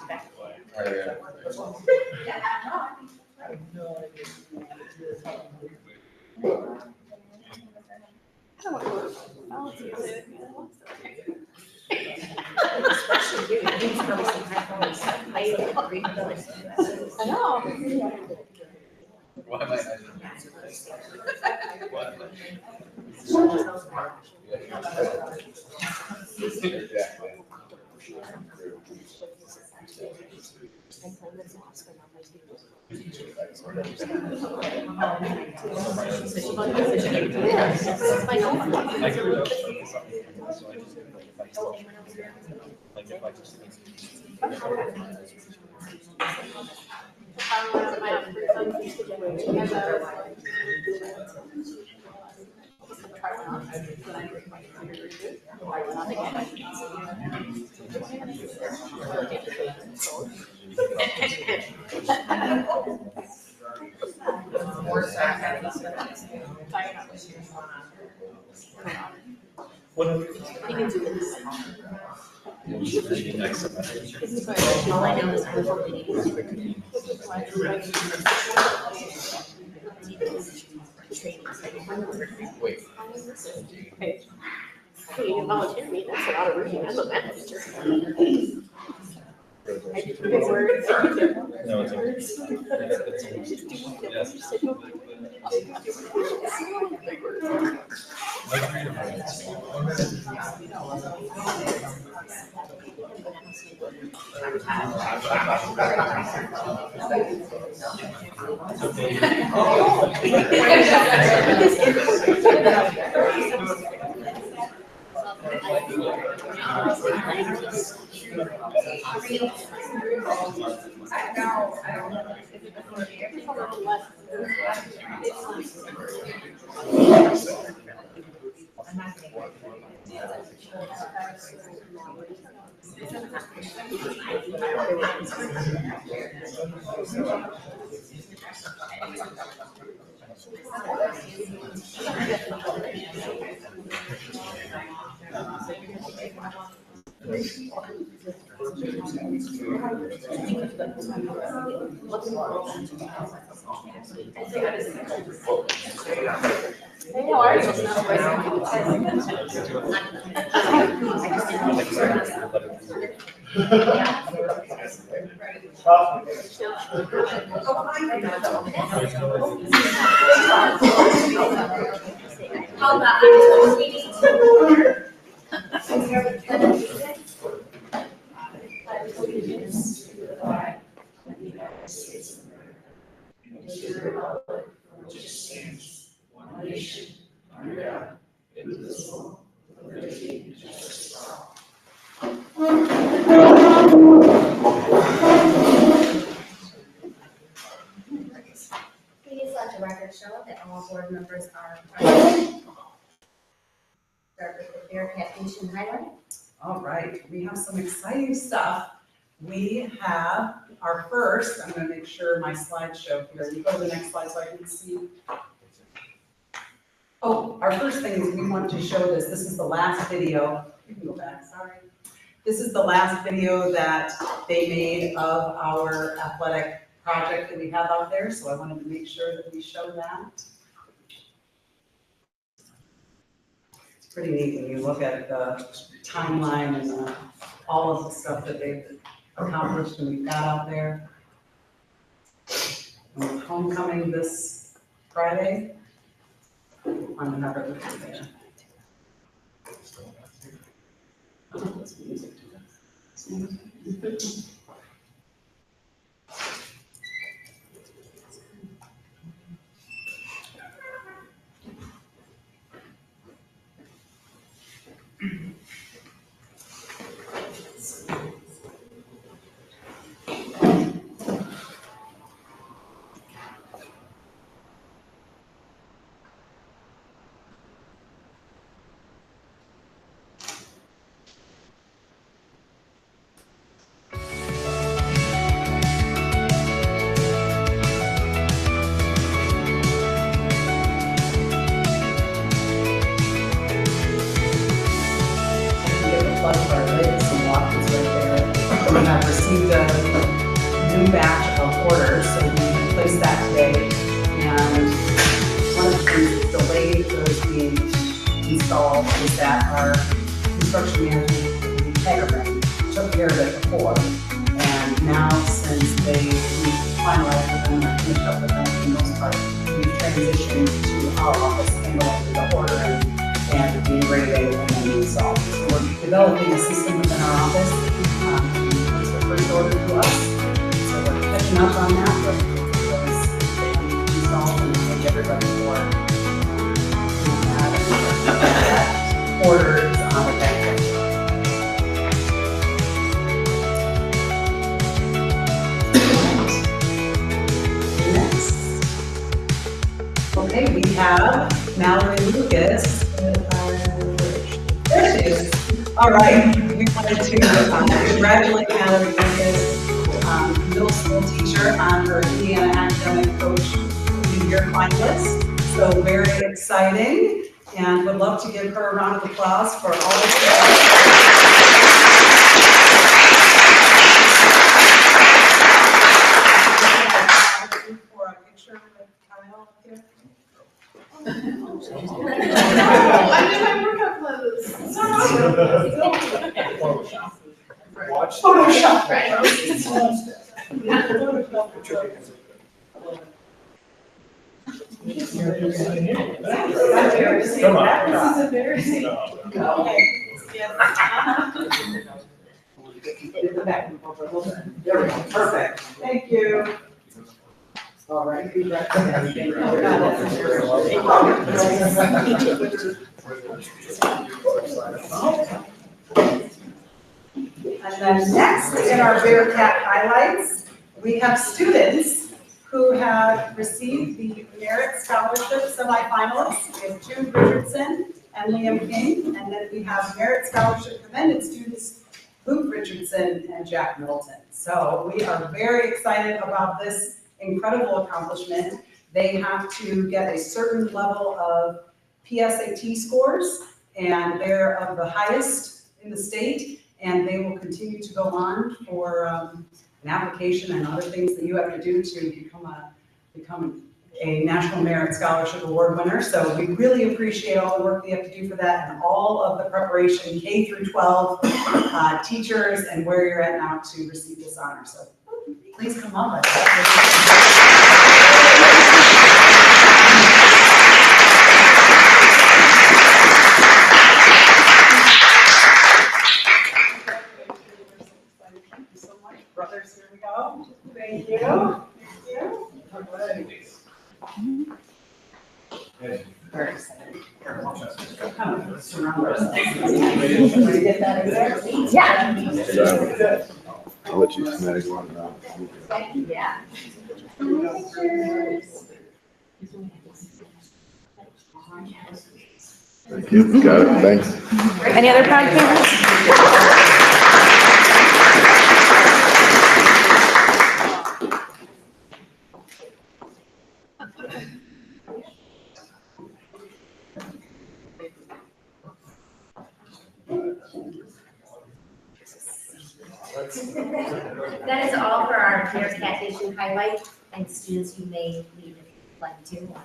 I know. Why am I? All I know is Wait. Hey, you can volunteer me, that's a lot of reading, I'm a math teacher. I do big words. No, it's okay. Yes. Big words. Hey, how are you? Please let the record show that all board members are present. Start with the Bearcat Nation highlight. All right, we have some exciting stuff. We have our first, I'm gonna make sure my slideshow here, you go to the next slide so I can see. Oh, our first thing is we want to show this is the last video. You can go back, sorry. This is the last video that they made of our athletic project that we have out there, so I wanted to make sure that we show that. It's pretty neat when you look at the timeline and all of the stuff that they've accomplished and we've got out there. And with homecoming this Friday, I'm gonna have everything there. received a new batch of orders, so we placed that today. And one of the things that delayed those being installed is that our construction management, Hagerman, took care of it before. And now, since we finalized with them, or finished up with them for the most part, we've transitioned to our office handling the ordering and the engraving and then the install. So we're developing a system within our office. It's the first order to us. So we're catching up on that, but those installed and thank everybody for that order is on the back. Okay, we have Mallory Lucas. There she is. All right, we wanted to congratulate Mallory Lucas, middle school teacher, on her Indiana Academic Coach of the Year finalist. So very exciting, and would love to give her a round of applause for all of her. For a picture with Kyle up here. I did my workout clothes. Photoshop. Come on. This is embarrassing. Okay. There we go, perfect, thank you. All right. And then next, in our Bearcat highlights, we have students who have received the Merit Scholarship semifinalists. We have June Richardson and Liam King, and then we have Merit Scholarship commended students, Luke Richardson and Jack Middleton. So we are very excited about this incredible accomplishment. They have to get a certain level of PSAT scores, and they're of the highest in the state, and they will continue to go on for an application and other things that you have to do to become a National Merit Scholarship Award winner. So we really appreciate all the work they have to do for that and all of the preparation, K through 12 teachers, and where you're at now to receive this honor. So please come on. Thank you so much, brothers. Here we go. Thank you. Thank you. Very excited. Surround ourselves. Did you get that in there? Yeah. I'll let you snag one now. Yeah. Thank you. Got it. Thanks. Any other proud parents? That is all for our Bearcat Nation highlight, and students, you may leave if you'd like to. You don't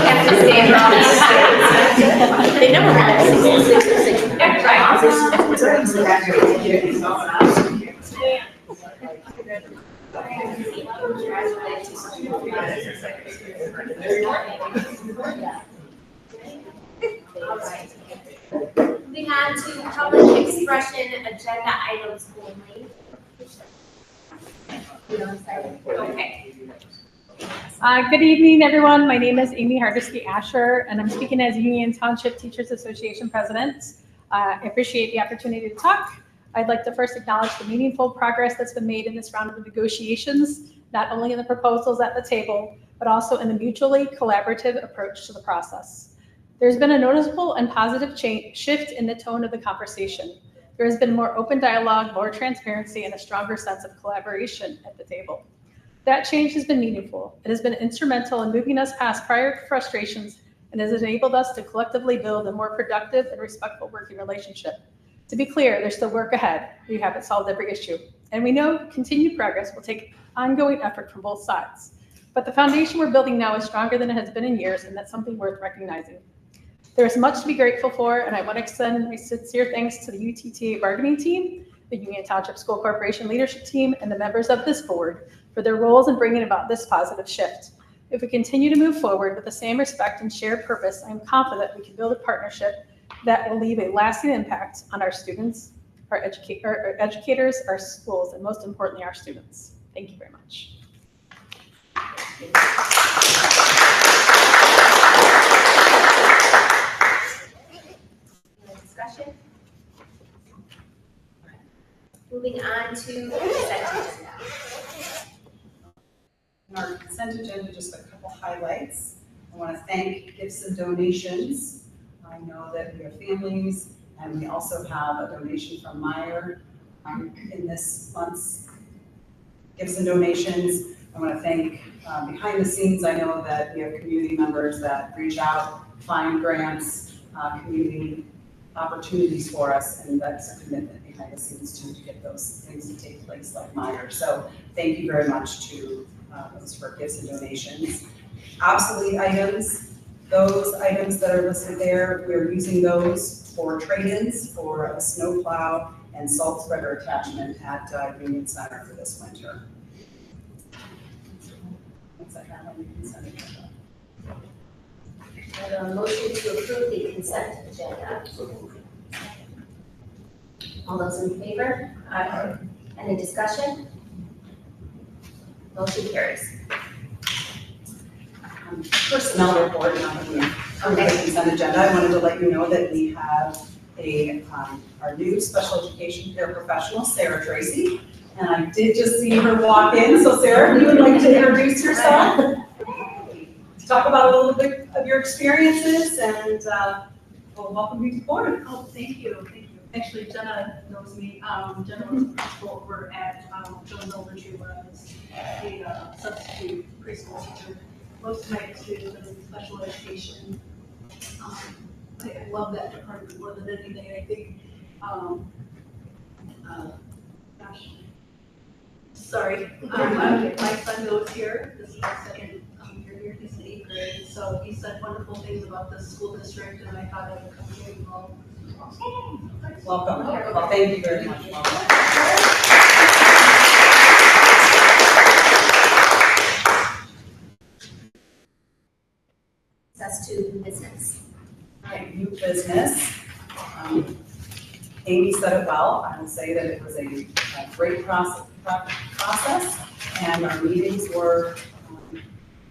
have to stay for all these. They never had Moving on to public expression agenda items only. Okay. Good evening, everyone. My name is Amy Hardesty Asher, and I'm speaking as Union Township Teachers Association President. I appreciate the opportunity to talk. I'd like to first acknowledge the meaningful progress that's been made in this round of negotiations, not only in the proposals at the table, but also in the mutually collaborative approach to the process. There's been a noticeable and positive shift in the tone of the conversation. There has been more open dialogue, more transparency, and a stronger sense of collaboration at the table. That change has been meaningful. It has been instrumental in moving us past prior frustrations and has enabled us to collectively build a more productive and respectful working relationship. To be clear, there's still work ahead. We haven't solved every issue. And we know continued progress will take ongoing effort from both sides. But the foundation we're building now is stronger than it has been in years, and that's something worth recognizing. There is much to be grateful for, and I want to extend my sincere thanks to the UTTA bargaining team, the Union Township School Corporation leadership team, and the members of this board for their roles in bringing about this positive shift. If we continue to move forward with the same respect and shared purpose, I am confident we can build a partnership that will leave a lasting impact on our students, our educators, our schools, and most importantly, our students. Thank you very much. Any discussion? Moving on to consent agenda. In our consent agenda, just a couple highlights. I want to thank gifts and donations. I know that we have families, and we also have a donation from Meyer in this month's gifts and donations. I want to thank behind the scenes. I know that we have community members that reach out, find grants, community opportunities for us, and that's a commitment behind the scenes too, to get those things to take place like Meyer. So thank you very much to those for gifts and donations. Obsolete items, those items that are listed there, we're using those for trade-ins for a snow plow and salt spreader attachment at Union Center for this winter. What's that have on the consent agenda? I have a motion to approve the consent agenda. All those in favor? Aye. Any discussion? Motion carries. Personnel report, not the consent agenda. I wanted to let you know that we have our new special education paraprofessional, Sarah Tracy. And I did just see her walk in. So Sarah, if you would like to introduce yourself, talk about a little bit of your experiences, and we'll welcome you to board. Oh, thank you, thank you. Actually, Jenna knows me. Jenna was the principal over at Jones Elementary, where I was a substitute preschool teacher. Most of my experience was in special education. I love that department more than anything. I think, gosh, sorry, my son goes here. This is my second year here. He's in 8th grade, so he said wonderful things about the school district, and I thought I would come here and all. Welcome. Well, thank you very much. That's to business. All right, new business. Amy said it well. I will say that it was a great process, and our meetings were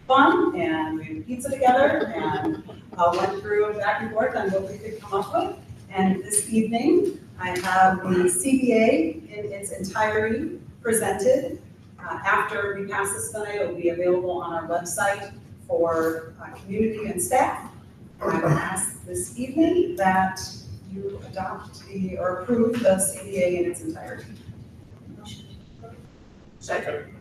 fun, and we had pizza together, and went through back and forth on what we could come up with. And this evening, I have the CBA in its entirety presented. After we pass this tonight, it will be available on our website for community and staff. I would ask this evening that you adopt or approve the CBA in its entirety. Second.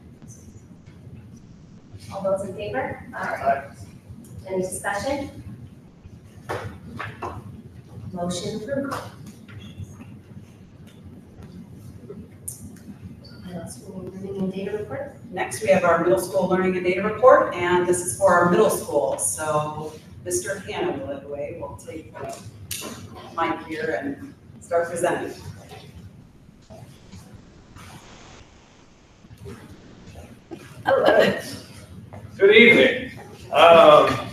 All those in favor? Aye. Any discussion? Motion approved. Middle school learning and data report. Next, we have our middle school learning and data report, and this is for our middle school. So Mr. Hanna will lead the way. We'll take the mic here and start presenting. Hello. Good evening. I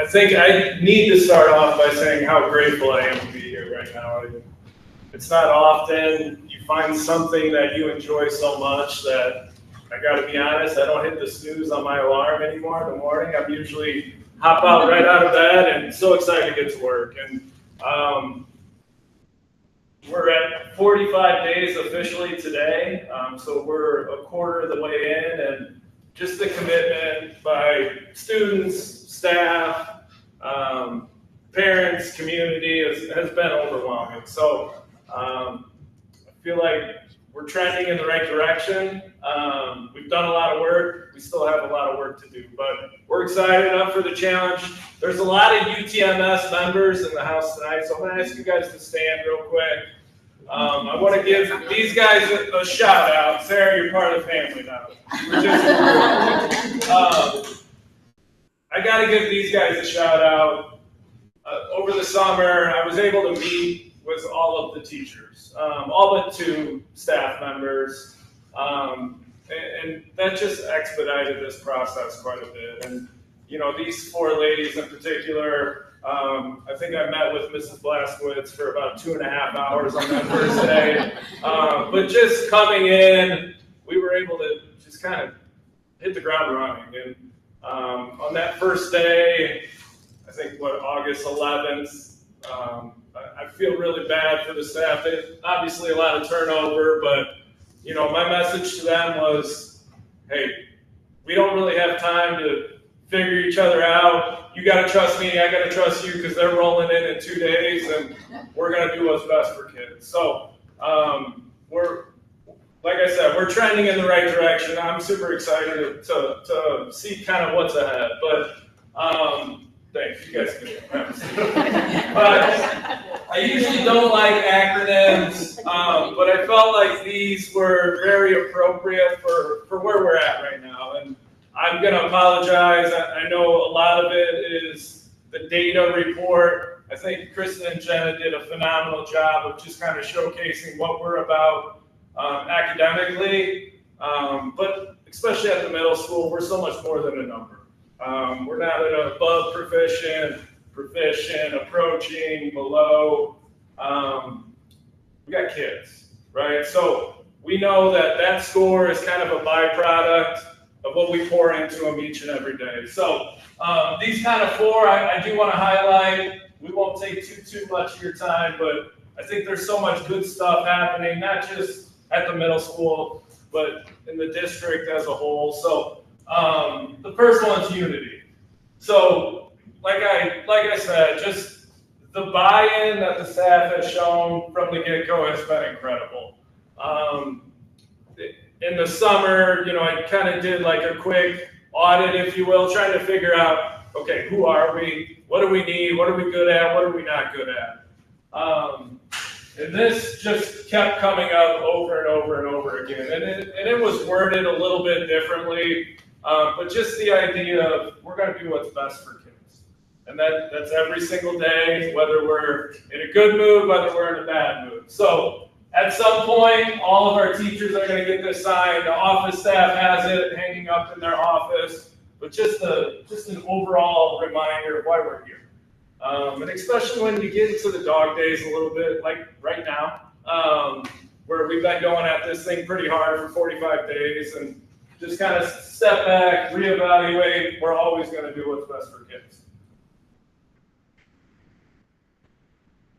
think I need to start off by saying how grateful I am to be here right now. It's not often you find something that you enjoy so much that, I gotta be honest, I don't hit the snooze on my alarm anymore in the morning. I'm usually hop out right out of bed and so excited to get to work. And we're at 45 days officially today, so we're a quarter of the way in, and just the commitment by students, staff, parents, community has been overwhelming. So I feel like we're trending in the right direction. We've done a lot of work. We still have a lot of work to do, but we're excited up for the challenge. There's a lot of UTMS members in the house tonight, so I'm going to ask you guys to stand real quick. I want to give these guys a shout out. Sarah, you're part of the family now. I got to give these guys a shout out. Over the summer, I was able to meet with all of the teachers, all but 2 staff members, and that just expedited this process quite a bit. And you know, these 4 ladies in particular, I think I met with Mrs. Blaskowitz for about 2.5 hours on that first day. But just coming in, we were able to just kind of hit the ground running. And on that first day, I think August 11th, I feel really bad for the staff. Obviously a lot of turnover, but you know, my message to them was, hey, we don't really have time to figure each other out. You got to trust me, I got to trust you, because they're rolling in 2 days, and we're going to do what's best for kids. So like I said, we're trending in the right direction. I'm super excited to see kind of what's ahead. But thanks, you guys can do it. But I usually don't like acronyms, but I felt like these were very appropriate for where we're at right now. And I'm going to apologize. I know a lot of it is the data report. I think Kristen and Jenna did a phenomenal job of just kind of showcasing what we're about academically. But especially at the middle school, we're so much more than a number. We're not at above proficient, approaching, below. We got kids, right? So we know that score is kind of a byproduct of what we pour into them each and every day. So these kind of 4, I do want to highlight. We won't take too much of your time, but I think there's so much good stuff happening, not just at the middle school, but in the district as a whole. So the first one's unity. So like I said, just the buy-in that the staff has shown from the get-go has been incredible. In the summer, you know, I kind of did like a quick audit, if you will, trying to figure out, okay, who are we? What do we need? What are we good at? What are we not good at? And this just kept coming up over and over and over again. And it was worded a little bit differently, but just the idea of we're going to do what's best for kids. And that's every single day, whether we're in a good mood, whether we're in a bad mood. So at some point, all of our teachers are going to get this sign. The office staff has it hanging up in their office, but just an overall reminder of why we're here. And especially when you get into the dog days a little bit, like right now, where we've been going at this thing pretty hard for 45 days, and just kind of step back, reevaluate. We're always going to do what's best for kids.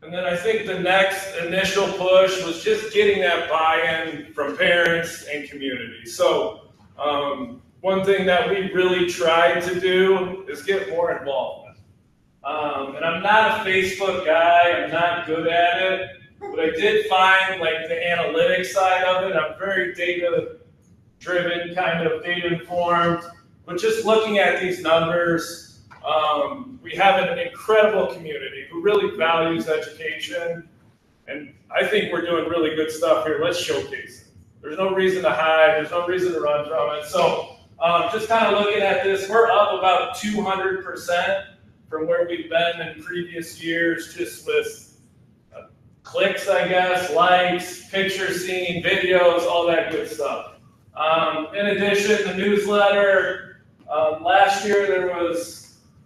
And then I think the next initial push was just getting that buy-in from parents and community. So one thing that we really tried to do is get more involvement. And I'm not a Facebook guy, I'm not good at it, but I did find like the analytics side of it. I'm very data-driven, kind of data-informed, but just looking at these numbers, we have an incredible community who really values education, and I think we're doing really good stuff here. Let's showcase it. There's no reason to hide, there's no reason to run from it. So just kind of looking at this, we're up about 200% from where we've been in previous years, just with clicks, I guess, likes, pictures seen, videos, all that good stuff. In addition, the newsletter, last year there was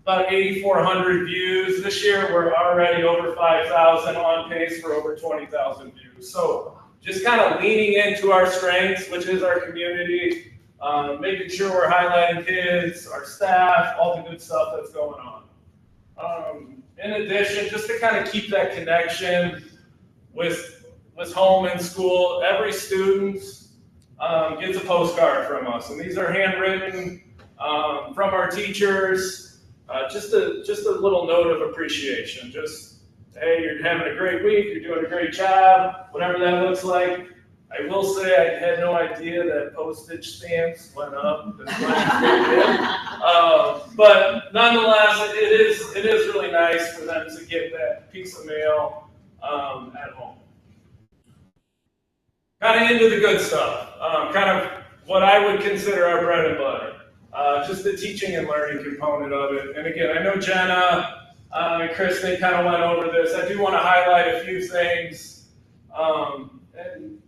about 8,400 views. This year we're already over 5,000, on pace for over 20,000 views. So just kind of leaning into our strengths, which is our community, making sure we're highlighting kids, our staff, all the good stuff that's going on. In addition, just to kind of keep that connection with home and school, every student gets a postcard from us, and these are handwritten from our teachers. Just a little note of appreciation. Just, hey, you're having a great week, you're doing a great job, whatever that looks like. I will say I had no idea that postage stamps went up as much as they did. But nonetheless, it is really nice for them to get that piece of mail at home. Kind of into the good stuff, kind of what I would consider our bread and butter, just the teaching and learning component of it. And again, I know Jenna and Chris, they kind of went over this. I do want to highlight a few things. And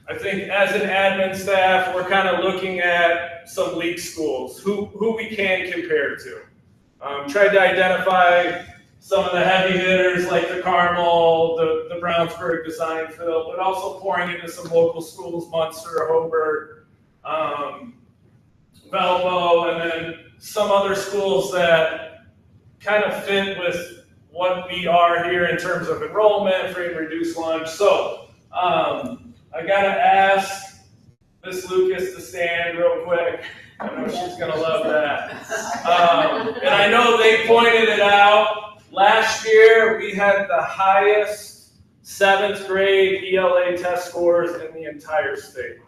I think as an admin staff, we're kind of looking at some league schools, who we can compare to. Tried to identify some of the heavy hitters like the Carmel, the Brownsburg, the Zionsville, but also pouring into some local schools, Munster, Hobart, Valpo, and then some other schools that kind of fit with what we are here in terms of enrollment, free and reduced lunch. So I gotta ask Miss Lucas to stand real quick. I know she's gonna love that. And I know they pointed it out. Last year, we had the highest 7th grade ELA test scores in the entire state.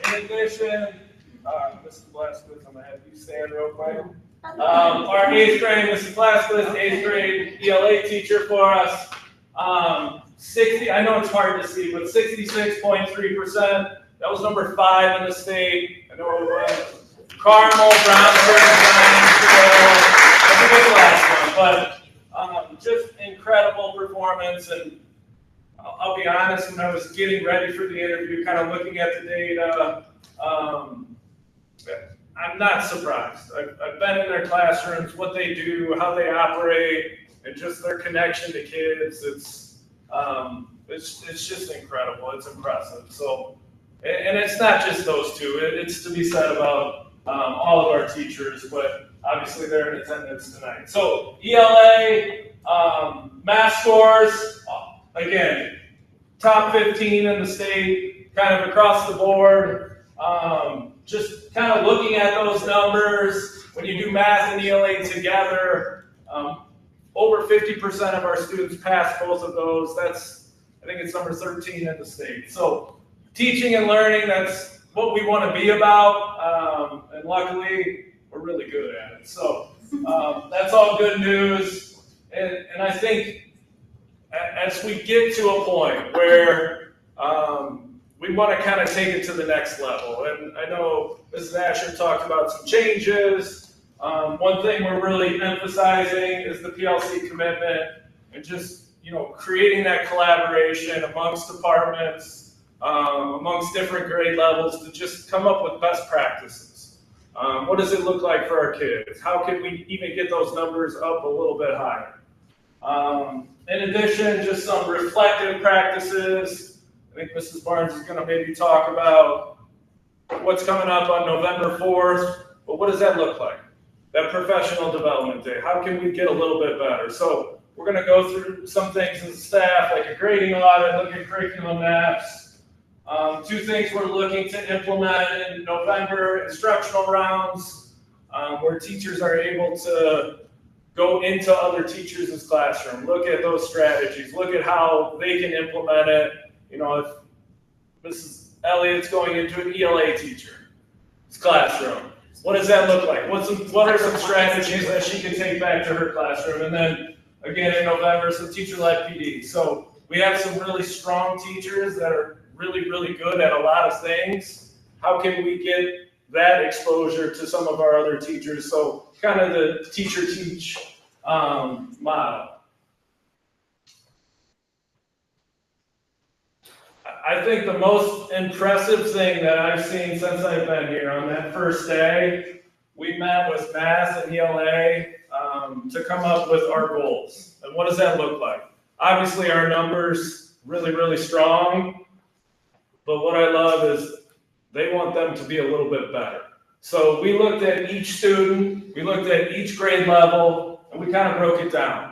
In addition, Mrs. Blasquez, I'm gonna have you stand real quick. Our 8th grade, Mrs. Blasquez, 8th grade ELA teacher for us. 60, I know it's hard to see, but 66.3%. That was number 5 in the state. I know it was Carmel, Brownsburg, Zionsville. I think it's the last one, but just incredible performance. And I'll be honest, when I was getting ready for the interview, kind of looking at the data, I'm not surprised. I've been in their classrooms, what they do, how they operate, and just their connection to kids. It's just incredible. It's impressive. So, and it's not just those two. It's to be said about all of our teachers, but obviously they're in attendance tonight. So ELA, math scores, again, top 15 in the state, kind of across the board. Just kind of looking at those numbers, when you do math and ELA together, over 50% of our students pass both of those. I think it's number 13 in the state. So teaching and learning, that's what we want to be about, and luckily, we're really good at it. So that's all good news. And I think as we get to a point where we want to kind of take it to the next level, and I know Mrs. Asher talked about some changes. One thing we're really emphasizing is the PLC commitment and just, creating that collaboration amongst departments, amongst different grade levels to just come up with best practices. What does it look like for our kids? How can we even get those numbers up a little bit higher? In addition, just some reflective practices. I think Mrs. Barnes is going to maybe talk about what's coming up on November 4th, but what does that look like? That professional development day. How can we get a little bit better? So we're going to go through some things as a staff, like a grading audit, look at curriculum maps. 2 things we're looking to implement in November, instructional rounds, where teachers are able to go into other teachers' classroom, look at those strategies, look at how they can implement it. If Mrs. Elliott's going into an ELA teacher's classroom, what does that look like? What are some strategies that she can take back to her classroom? And then again in November, some teacher-led PD. So we have some really strong teachers that are really, really good at a lot of things. How can we get that exposure to some of our other teachers? So kind of the teacher-teach model. I think the most impressive thing that I've seen since I've been here, on that first day, we met with math and ELA to come up with our goals. And what does that look like? Obviously, our numbers really, really strong, but what I love is they want them to be a little bit better. So we looked at each student, we looked at each grade level, and we kind of broke it down.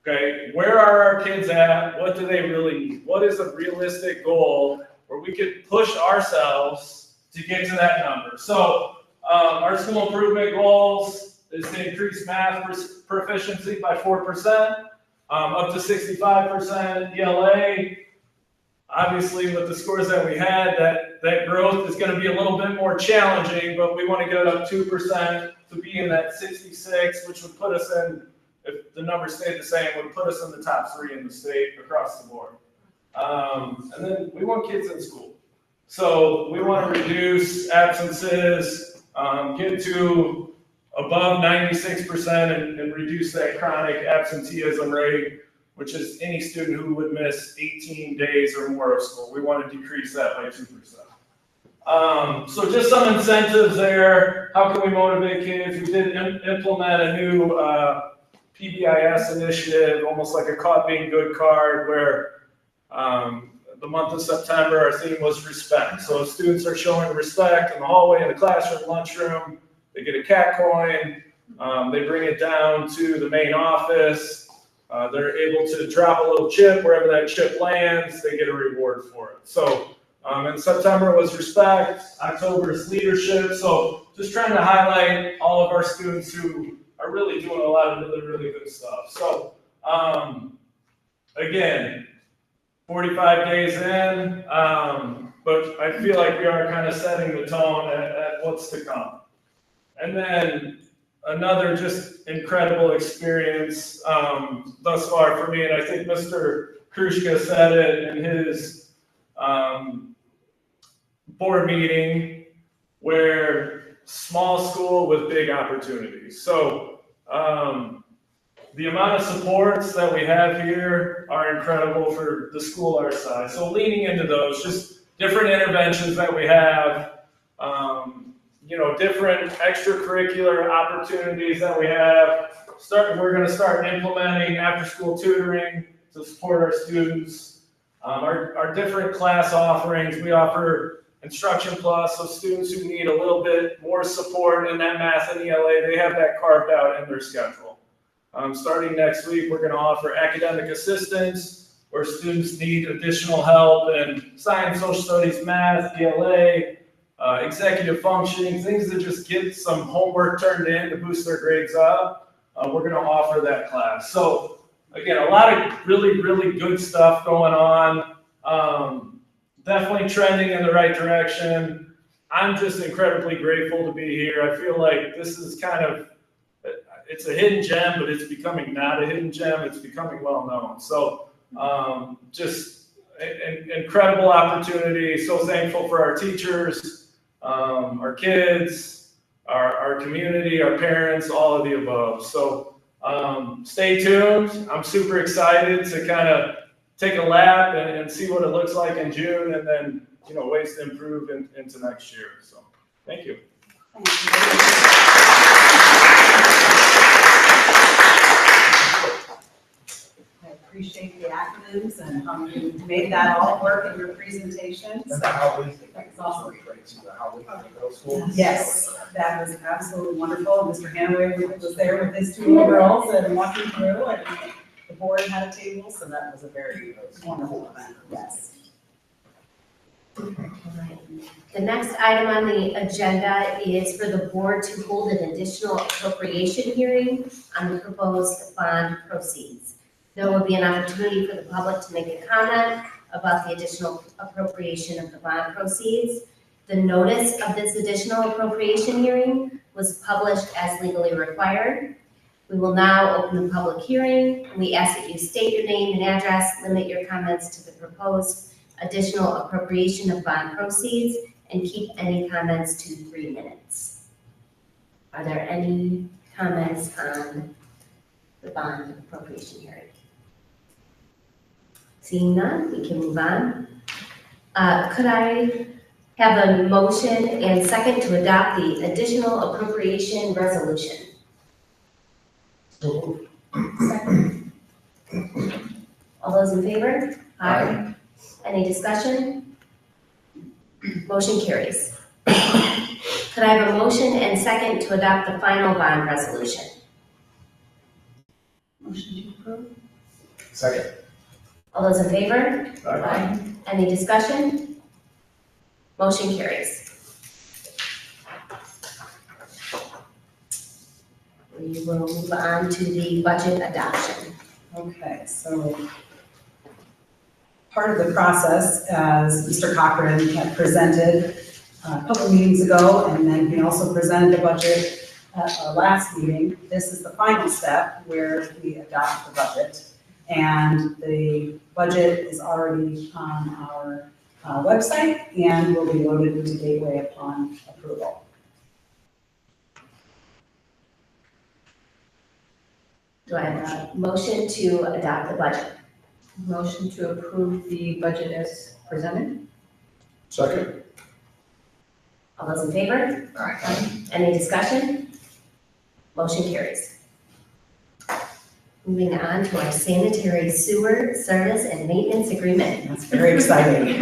Okay, where are our kids at? What do they really need? What is a realistic goal where we could push ourselves to get to that number? So our school improvement goals, is to increase math proficiency by 4%, up to 65% ELA. Obviously, with the scores that we had, that growth is going to be a little bit more challenging, but we want to get up 2% to be in that 66, which would put us in, if the numbers stayed the same, would put us in the top 3 in the state across the board. And then we want kids in school. So we want to reduce absences, get to above 96% and reduce that chronic absenteeism rate, which is any student who would miss 18 days or more of school. We want to decrease that by 2%. So just some incentives there. How can we motivate kids? We did implement a new PBIS initiative, almost like a Caught Being Good card, where the month of September, our theme was respect. So if students are showing respect in the hallway, in the classroom, lunchroom, they get a cat coin, they bring it down to the main office, they're able to drop a little chip, wherever that chip lands, they get a reward for it. So in September was respect, October is leadership, so just trying to highlight all of our students who are really doing a lot of really good stuff. So again, 45 days in, but I feel like we are kind of setting the tone at what's to come. And then another just incredible experience thus far for me, and I think Mr. Krushka said it in his board meeting, where small school with big opportunities. So the amount of supports that we have here are incredible for the school our size. So leaning into those, just different interventions that we have, different extracurricular opportunities that we have. We're going to start implementing after-school tutoring to support our students. Our different class offerings, we offer Instruction Plus, so students who need a little bit more support in that math and ELA, they have that carved out in their schedule. Starting next week, we're going to offer academic assistance, where students need additional help in science, social studies, math, ELA, executive functioning, things that just get some homework turned in to boost their grades up. We're going to offer that class. So again, a lot of really, really good stuff going on. Definitely trending in the right direction. I'm just incredibly grateful to be here. I feel like this is kind of, it's a hidden gem, but it's becoming not a hidden gem. It's becoming well known. So just an incredible opportunity. So thankful for our teachers, our kids, our community, our parents, all of the above. So stay tuned. I'm super excited to kind of take a lap and see what it looks like in June, and then ways to improve into next year. So thank you. I appreciate the acronyms and how you made that all work in your presentation. So that's awesome. Yes, that was absolutely wonderful. Mr. Hanway was there with his 2 little girls and walking through, and the board had a table, so that was a very wonderful event. Yes. The next item on the agenda is for the board to hold an additional appropriation hearing on the proposed bond proceeds. There will be an opportunity for the public to make a comment about the additional appropriation of the bond proceeds. The notice of this additional appropriation hearing was published as legally required. We will now open the public hearing. We ask that you state your name and address, limit your comments to the proposed additional appropriation of bond proceeds, and keep any comments to 3 minutes. Are there any comments on the bond appropriation hearing? Seeing none, we can move on. Could I have a motion and second to adopt the additional appropriation resolution? Second. All those in favor? Aye. Any discussion? Motion carries. Could I have a motion and second to adopt the final bond resolution? Motion to approve. Second. All those in favor? Aye. Any discussion? Motion carries. We will move on to the budget adoption. Okay, so part of the process, as Mr. Cochran had presented a couple meetings ago, and then he also presented the budget at our last meeting. This is the final step where we adopt the budget. And the budget is already on our website and will be loaded into Gateway upon approval. Do I have a motion to adopt the budget? Motion to approve the budget as presented? Second. All those in favor? Any discussion? Motion carries. Moving on to our sanitary sewer service and maintenance agreement. That's very exciting.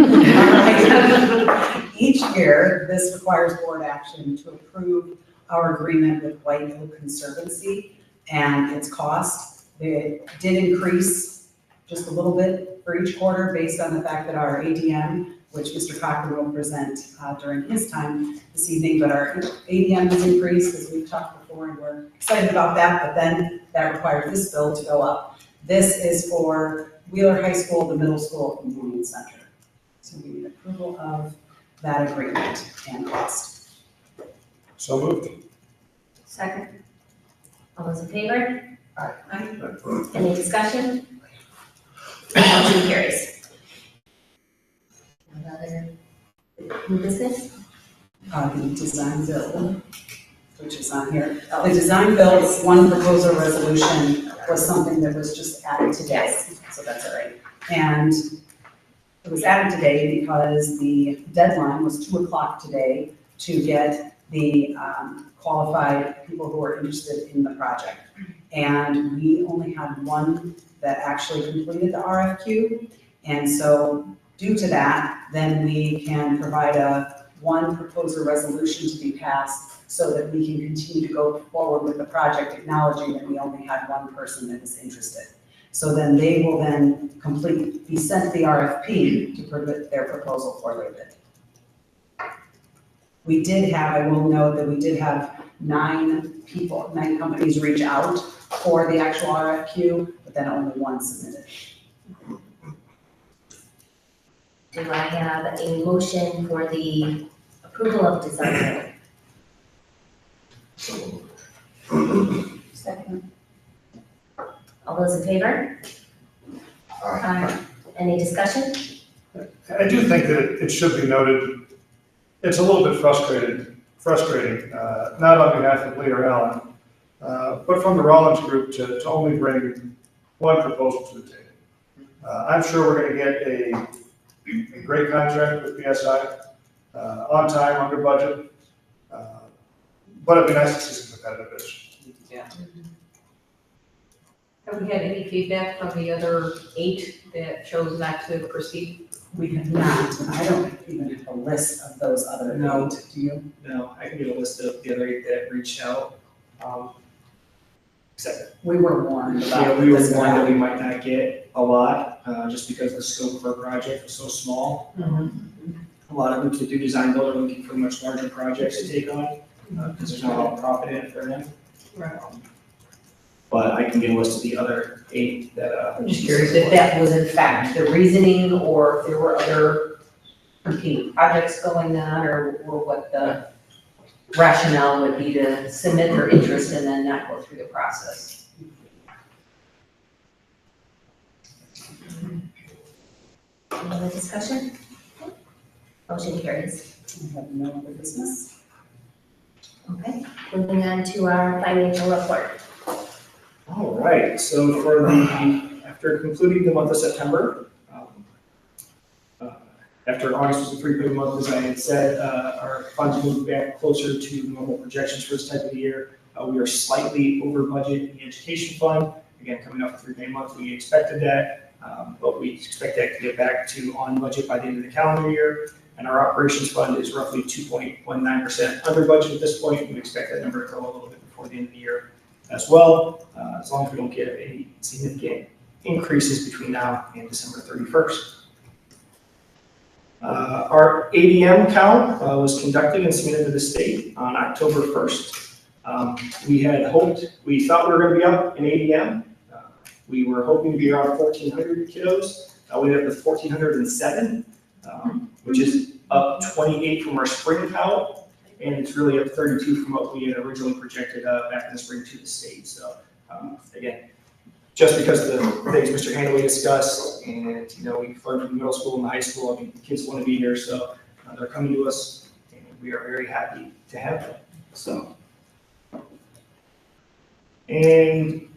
Each year, this requires board action to approve our agreement with White Oak Conservancy and its cost. It did increase just a little bit for each quarter based on the fact that our ADM, which Mr. Cochran will present during his time this evening, but our ADM has increased, as we've talked before, and we're excited about that, but then that requires this bill to go up. This is for Wheeler High School, the middle school convenience center. So we need approval of that agreement and cost. So moved. Second. All those in favor? Aye. Any discussion? Motion carries. Another new business? The design bill, which is on here. The design bill's one proposal resolution was something that was just added today, so that's all right. And it was added today because the deadline was 2 o'clock today to get the qualified people who are interested in the project. And we only had one that actually completed the RFQ. And so due to that, then we can provide one proposal resolution to be passed so that we can continue to go forward with the project, acknowledging that we only had one person that was interested. So then they will then be sent the RFP to put their proposal for their bid. We did have, I will note that we did have 9 companies reach out for the actual RFQ, but then only one submitted. Do I have a motion for the approval of design? Second. All those in favor? Aye. Any discussion? I do think that it should be noted, it's a little bit frustrating, not on behalf of Lee or Alan, but from the Rollins Group to only bring one proposal to the table. I'm sure we're going to get a great contract with PSI, on time, under budget, but it'd be nice to see some competitiveness. Have we had any feedback from the other 8 that chose not to proceed? We have not, and I don't even have a list of those other 8, do you? No, I can get a list of the other 8 that reached out. Except, We were warned about. yeah, we were this warned that we round. might not get a lot, just because the scope of our project was so small. A lot of them to do design build are looking for much larger projects to take on, because there's not a lot of profit in it for them. Right. But I can get a list of the other 8 that, I'm just curious if that was in fact the reasoning, or if there were other competing projects going on, or what the rationale would be to submit their interest and then not go through the process. Any other discussion? Motion carries. We have no other business. Okay, moving on to our financial report. all right, so after concluding the month of September, after August was a pretty good month, as I had said, our funds moved back closer to normal projections for this type of year. We are slightly over budget in the education fund. Again, coming up with 3-day month, we expected that, but we expect that to get back to on budget by the end of the calendar year. And our operations fund is roughly 2.19% under budget at this point. We expect that number to grow a little bit before the end of the year as well, as long as we don't get any significant increases between now and December 31st. Our ADM count was conducted and submitted to the state on October 1st. We thought we were gonna be up in ADM. We were hoping to be around 1,400 kiddos. We ended up with 1,407, which is up 28 from our spring count, and it's really up 32 from what we had originally projected back in the spring to the state. So again, just because of the things Mr. Hanley discussed, and we've learned from middle school and high school, I mean, kids want to be here, so they're coming to us, and we are very happy to have them. So, and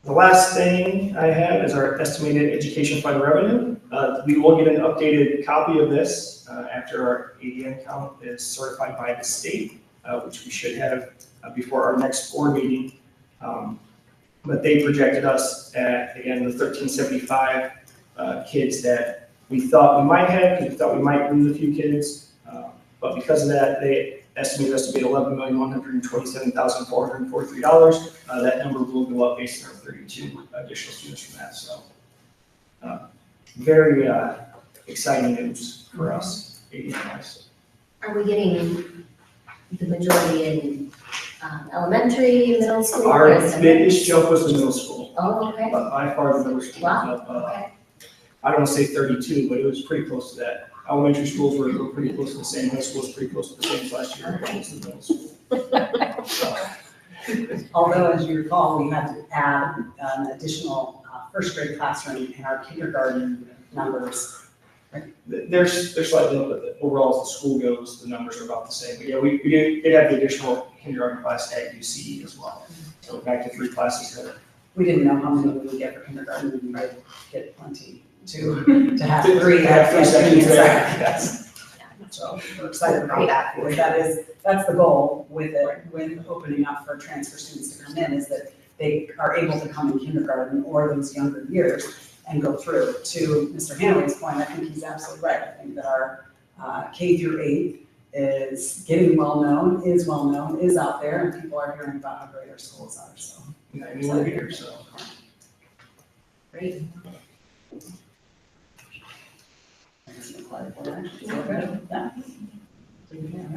the last thing I have is our estimated education fund revenue. We will get an updated copy of this after our ADM count is certified by the state, which we should have before our next board meeting. But they projected us at, again, the 1,375 kids that we thought we might have, because we thought we might lose a few kids. But because of that, they estimated us to be $11,127,443. That number will go up based on our 32 additional students from that. So very exciting news for us, ADM-wise. Are we getting the majority in elementary, middle school? Our or is it- biggest jump was the middle school. Oh, okay. But by far the middle school was up, Okay. I don't want to say 32, but it was pretty close to that. Elementary schools were pretty close to the same, high school was pretty close to the same as last year, but it was the middle school. So, Although, as you recall, we had to add an additional first grade classroom in our kindergarten numbers. they're slightly up, but overall, as the school goes, the numbers are about the same. But yeah, we did have the additional kindergarten class at UCE as well. So back to 3 classes there. We didn't know how many we would get for kindergarten, and we might get plenty to have 3 have 3 sections there. Yes. So we're excited about that, because that's the goal with it, with opening up for transfer students to come in, is that they are able to come in kindergarten or those younger years and go through. To Mr. Hanley's point, I think he's absolutely right. I think that our K through 8 is getting well-known, is out there, and people are hearing about how great our schools are, so. I mean, we're here, so. Great.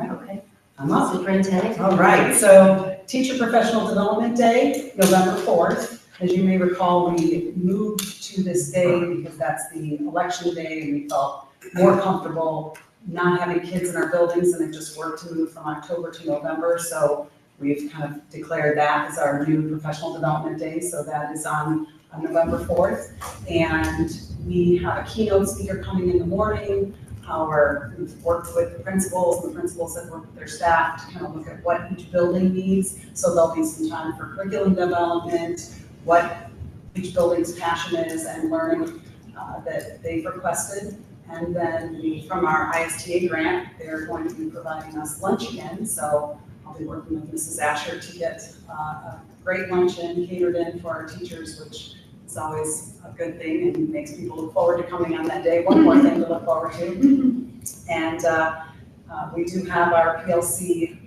Okay. I'm up. Superintendent? All right, so Teacher Professional Development Day, November 4th. As you may recall, we moved to this day because that's the election day, and we felt more comfortable not having kids in our buildings, and it just worked to move from October to November. So we've kind of declared that as our new Professional Development Day, so that is on November 4th. And we have a keynote speaker coming in the morning. We've worked with the principals, and the principals have worked with their staff to kind of look at what each building needs. So there'll be some time for curriculum development, what each building's passion is, and learning that they've requested. And then from our ISTA grant, they're going to be providing us lunch again. So I'll be working with Mrs. Asher to get a great luncheon catered in for our teachers, which is always a good thing and makes people look forward to coming on that day. One more thing to look forward to. And we do have our PLC,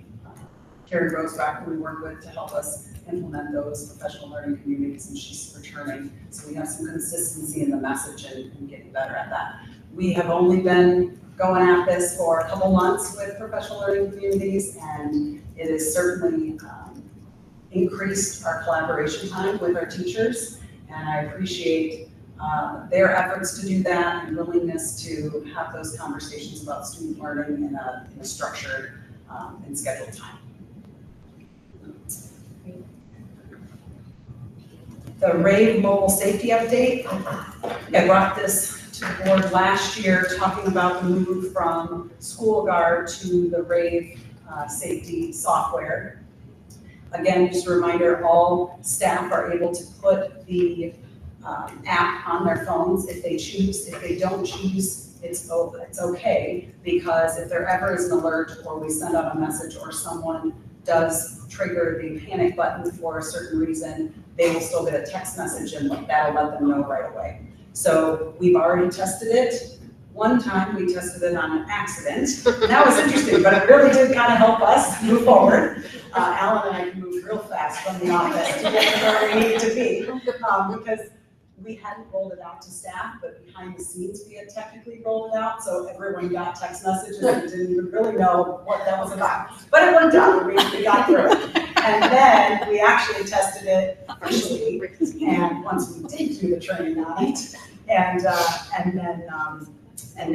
Carrie Roseback, who we work with to help us implement those professional learning communities, and she's returning. So we have some consistency in the message and getting better at that. We have only been going at this for a couple months with professional learning communities, and it has certainly increased our collaboration time with our teachers. And I appreciate their efforts to do that and willingness to have those conversations about student learning in a structured and scheduled time. The RAVE mobile safety update. I brought this to the board last year, talking about the move from SchoolGuard to the RAVE safety software. Again, just a reminder, all staff are able to put the app on their phones if they choose. If they don't choose, it's okay, because if there ever is an alert or we send out a message or someone does trigger the panic button for a certain reason, they will still get a text message and that'll let them know right away. So we've already tested it. One time we tested it on an accident. That was interesting, but it really did kind of help us move forward. Alan and I moved real fast from the office to get to where we needed to be, because we hadn't rolled it out to staff, but behind the scenes, we had technically rolled it out, so everyone got text messages and didn't even really know what that was about. But it worked out, we got through it. And then we actually tested it officially, and once we did do the training on it, and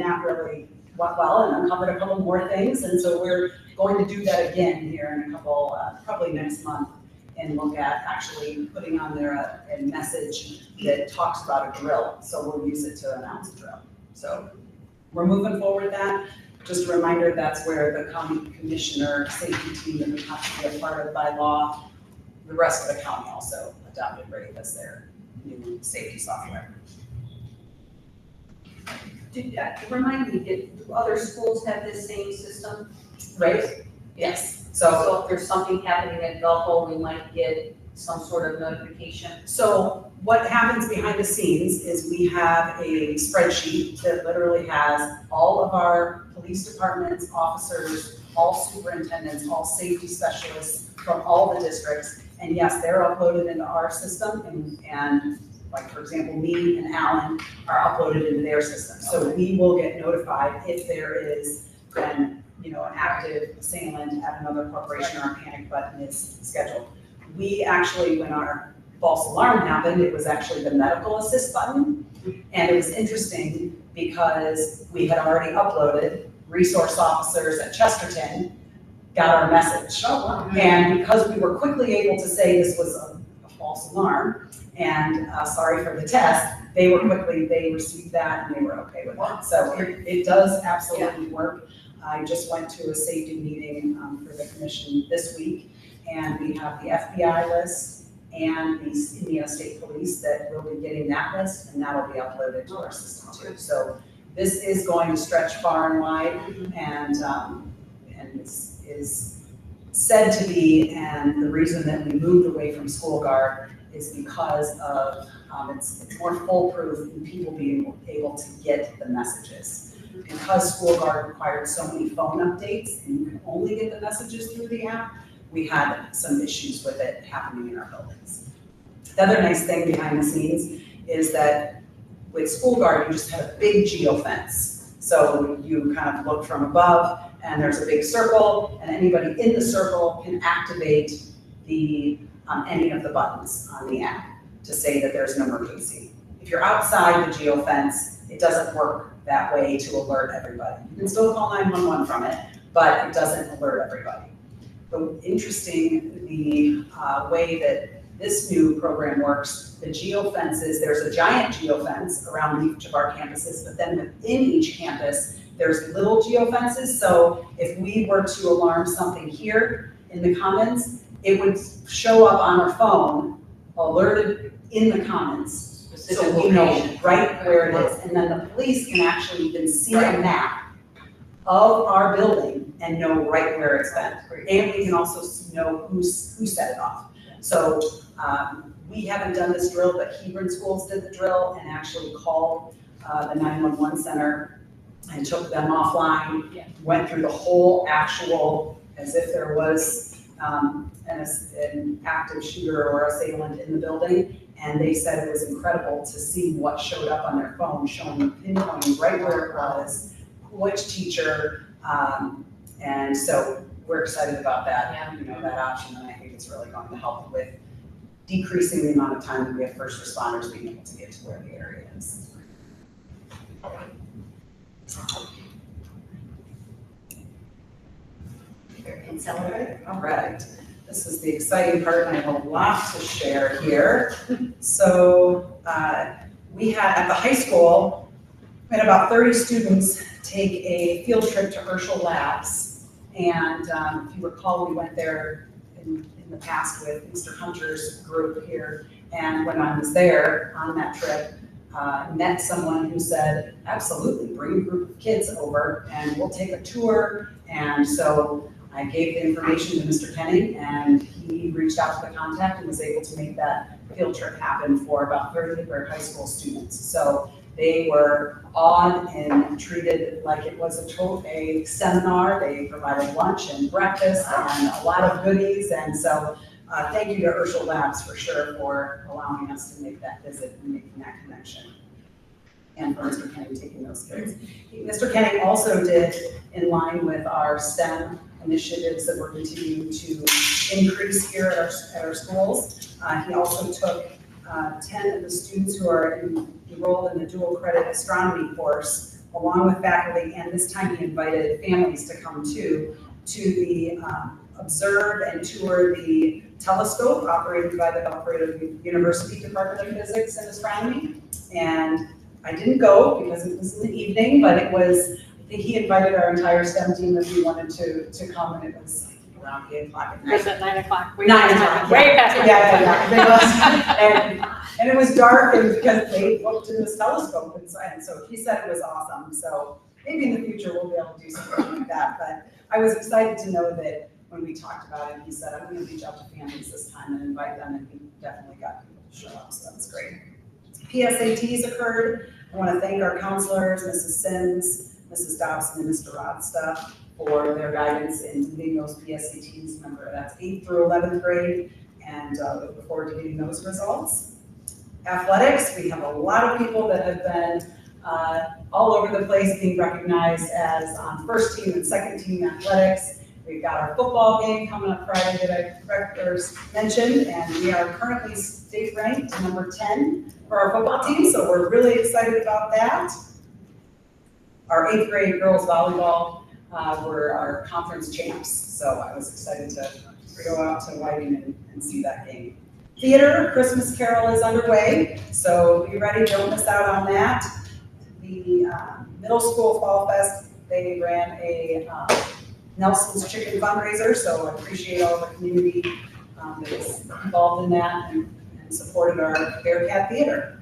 that really went well and uncovered a couple more things, and so we're going to do that again here in a couple, probably next month, and look at actually putting on there a message that talks about a drill. So we'll use it to announce a drill. So we're moving forward with that. Just a reminder, that's where the county commissioner safety team that we have to be a part of by law, the rest of the county also adopted Brave as their new safety software. Remind me, do other schools have this same system? Right? Yes. So if there's something happening at Gulfport, we might get some sort of notification? So what happens behind the scenes is we have a spreadsheet that literally has all of our police departments, officers, all superintendents, all safety specialists from all the districts. And yes, they're uploaded into our system, and like, for example, me and Alan are uploaded into their system. So we will get notified if there is an active assailant at another corporation or a panic button is scheduled. We actually, when our false alarm happened, it was actually the medical assist button. And it was interesting because we had already uploaded, resource officers at Chesterton got our message. Oh, wow. And because we were quickly able to say this was a false alarm, and sorry for the test, they received that and they were okay with it. So it does absolutely work. I just went to a safety meeting for the commission this week, and we have the FBI list and the Indiana State Police that will be getting that list, and that'll be uploaded to our system too. So this is going to stretch far and wide, and is said to be, and the reason that we moved away from School Guard is because of it's more foolproof in people being able to get the messages. Because School Guard required so many phone updates and you can only get the messages through the app, we had some issues with it happening in our buildings. The other nice thing behind the scenes is that with School Guard, you just have a big geofence. So you kind of look from above and there's a big circle, and anybody in the circle can activate the any of the buttons on the app to say that there's an emergency. If you're outside the geofence, it doesn't work that way to alert everybody. You can still call 911 from it, but it doesn't alert everybody. But interesting, the way that this new program works, the geofences, there's a giant geofence around each of our campuses, but then within each campus, there's little geofences. So if we were to alarm something here in the Commons, it would show up on our phone, alerted in the Commons. So we know right where it is. And then the police can actually even see a map of our building and know right where it's been. And we can also know who set it off. So we haven't done this drill, but Hebron Schools did the drill and actually called the 911 center and took them offline, went through the whole actual, as if there was an active shooter or assailant in the building. And they said it was incredible to see what showed up on their phone, showing pinpointing right where it was, which teacher, and so we're excited about that, that option, and I think it's really going to help with decreasing the amount of time that we have first responders being able to get to where the area is. And celebrate. All right. This is the exciting part, and I have a lot to share here. So we had, at the high school, we had about 30 students take a field trip to Herschel Labs. And if you recall, we went there in the past with Mr. Hunter's group here. And when I was there on that trip, met someone who said, absolutely, bring a group of kids over and we'll take a tour. And so I gave the information to Mr. Kenny, and he reached out to the contact and was able to make that field trip happen for about 30 of our high school students. So they were awed and treated like it was a seminar. They provided lunch and breakfast and a lot of goodies, and so thank you to Urshel Labs for sure for allowing us to make that visit and making that connection. And for Mr. Kenny taking those kids. Mr. Kenny also did, in line with our STEM initiatives that we're continuing to increase here at our schools, he also took 10 of the students who are enrolled in the dual credit astronomy course, along with faculty, and this time he invited families to come too, to the observe and tour the telescope operated by the Belgrade University Department of Physics and Astronomy. And I didn't go because it was in the evening, but it was, I think he invited our entire STEM team if we wanted to come, and it was around 8 o'clock at night. Was it 9 o'clock? 9 o'clock, Way past my Yeah. And it was dark, and because they looked in this telescope, and so he said it was awesome. So maybe in the future we'll be able to do something like that. But I was excited to know that when we talked about it, he said, I'm going to reach out to families this time and invite them, and he definitely got people to show up, so that's great. PSATs occurred. I want to thank our counselors, Mrs. Sims, Mrs. Dobson, and Mr. Rodsta for their guidance in leading those PSATs. Remember, that's 8th through 11th grade, and we look forward to getting those results. Athletics, we have a lot of people that have been all over the place being recognized as on first team and second team athletics. We've got our football game coming up Friday that I mentioned, and we are currently state ranked number 10 for our football team, so we're really excited about that. Our 8th grade girls volleyball were our conference champs, so I was excited to go out to Whiting and see that game. Theater, Christmas Carol is underway, so be ready, don't miss out on that. The middle school Fall Fest, they ran a Nelson's Chicken fundraiser, so I appreciate all the community that is involved in that and supported our Bearcat Theater.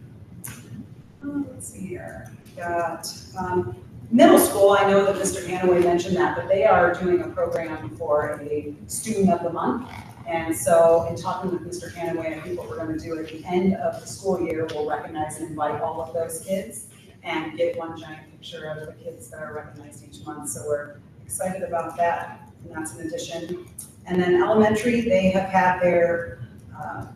Let's see here, got middle school. I know that Mr. Hanaway mentioned that, but they are doing a program for a student of the month. And so in talking with Mr. Hanaway, I think what we're going to do at the end of the school year, we'll recognize and invite all of those kids and get one giant picture of the kids that are recognized each month. So we're excited about that, and that's an addition. And then elementary, they have had their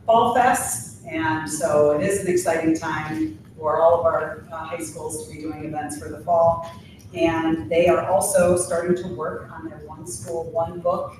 Fall Fest, and so it is an exciting time for all of our high schools to be doing events for the fall. And they are also starting to work on their One School, One Book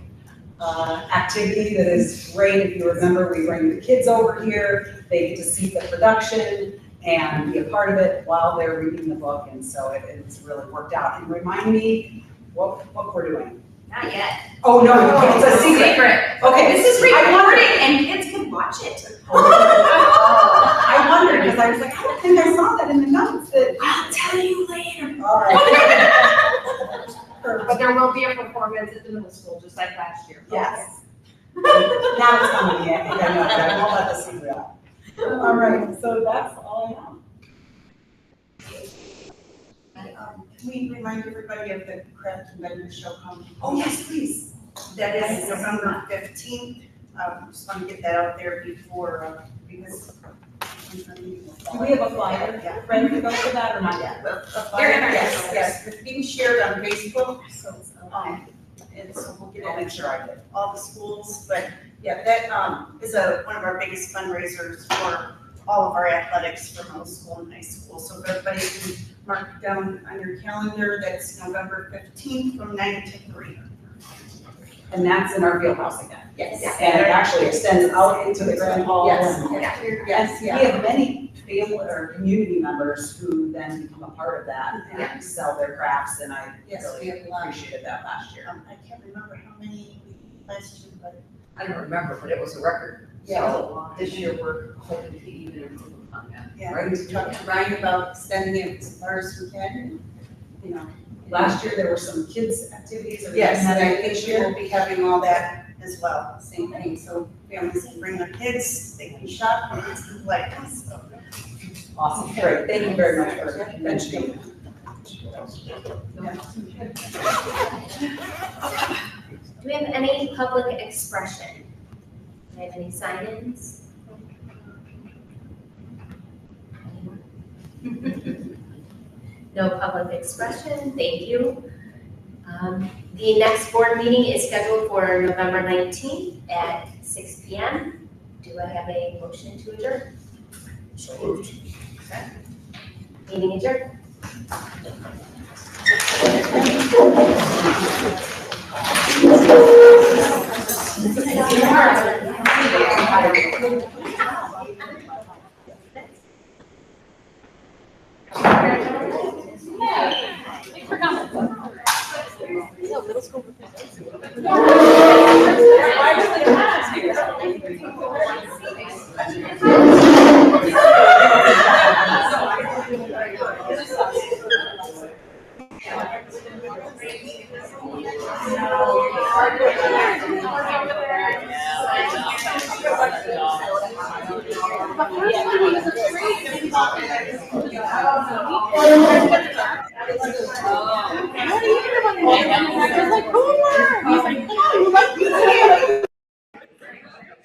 activity that is great. If you remember, we bring the kids over here, they get to see the production and be a part of it while they're reading the book, and so it's really worked out. And remind me what we're doing. Not yet. Oh, no, it's a secret. Okay. This is recording and kids can watch it. I wondered, because I was like, I don't think I saw that in the notes. I'll tell you later. All right. But there will be a performance at the middle school, just like last year. Yes. Now it's coming, I think I know that. I won't let the secret out. All right, so that's all I have. Can we remind everybody of the craft and vendor show coming? Oh, yes, please. That is November 15th. Just want to get that out there before, because. Do we have a flyer? Yeah. Ready to go for that or not yet? A flyer, yes, it's being shared on Facebook, so, and so we'll get I'll it make sure I did. all the schools, but yeah, that is one of our biggest fundraisers for all of our athletics for middle school and high school. So if everybody can mark it down on your calendar, that's November 15th from 9 to 3. And that's in our field house again. Yes. And it actually extends out into the grand hall. Yes, and- yes, We have many family or community members who then become a part of that and sell their crafts, and I Yes, we really have a lot. appreciated that last year. I can't remember how many last year, but I don't remember, but it was a record. Yeah. So this year we're hoping to even improve on that. yeah, Right. we talked to Ryan about extending it as far as we can, and, Last year, there were some kids' activities. Are we Yes, doing and that I this think we year? will be having all that as well, same thing, so families can bring their kids, they can shop, and kids can play. So, Awesome, great, thank you very much for mentioning. Do we have any public expression? Do we have any sign-ins? No public expression, thank you. The next board meeting is scheduled for November 19th at 6 PM. Do I have a motion to adjourn? So moved. Meeting adjourned. Like, who were?